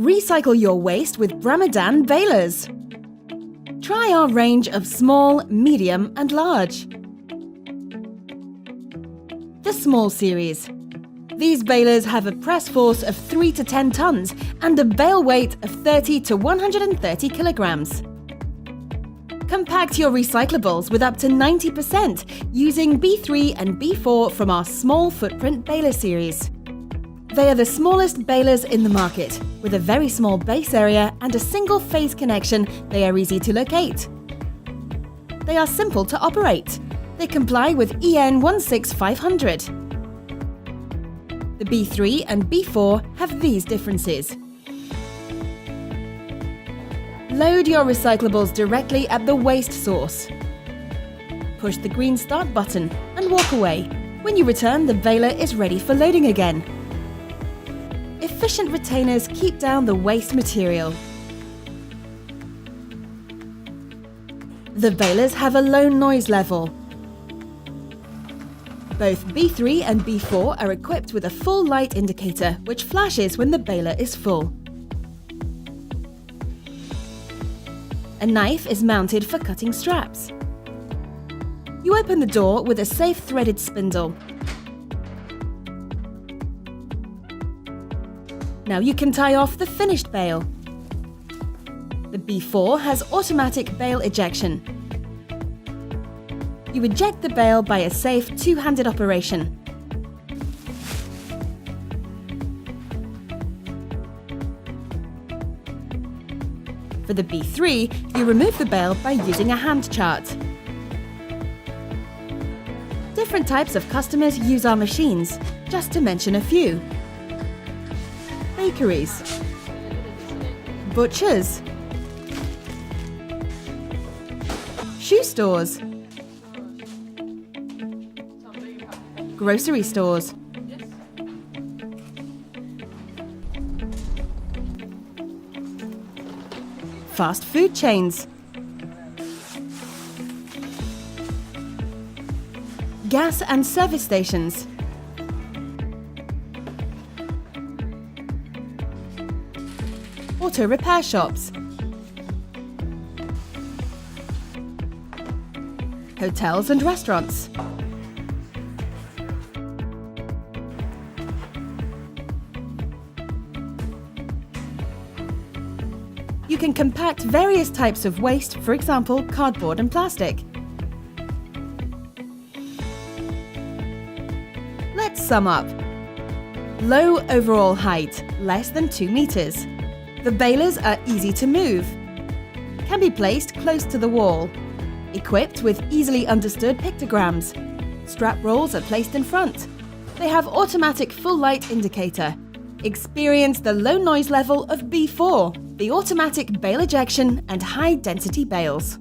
Recycle your waste with Bramadan balers. Try our range of small, medium and large. The Small Series. These balers have a press force of 3 to 10 tons and a bale weight of 30 to 130 kilograms. Compact your recyclables with up to 90% using B3 and B4 from our Small Footprint Baler series. They are the smallest balers in the market. With a very small base area and a single phase connection, they are easy to locate. They are simple to operate. They comply with EN 16500. The B3 and B4 have these differences. Load your recyclables directly at the waste source. Push the green start button and walk away. When you return, the baler is ready for loading again. Efficient retainers keep down the waste material. The balers have a low noise level. Both B3 and B4 are equipped with a full light indicator which flashes when the baler is full. A knife is mounted for cutting straps. You open the door with a safe threaded spindle. Now you can tie off the finished bale. The B4 has automatic bale ejection. You eject the bale by a safe two-handed operation. For the B3, you remove the bale by using a hand chart. Different types of customers use our machines, just to mention a few. Bakeries, butchers, shoe stores, grocery stores, fast food chains, gas and service stations, auto repair shops, hotels and restaurants, you can compact various types of waste, for example, cardboard and plastic. Let's sum up. Low overall height, less than 2 meters. The balers are easy to move. Can be placed close to the wall. Equipped with easily understood pictograms. Strap rolls are placed in front. They have automatic full light indicator. Experience the low noise level of B4, the automatic bale ejection and high density bales.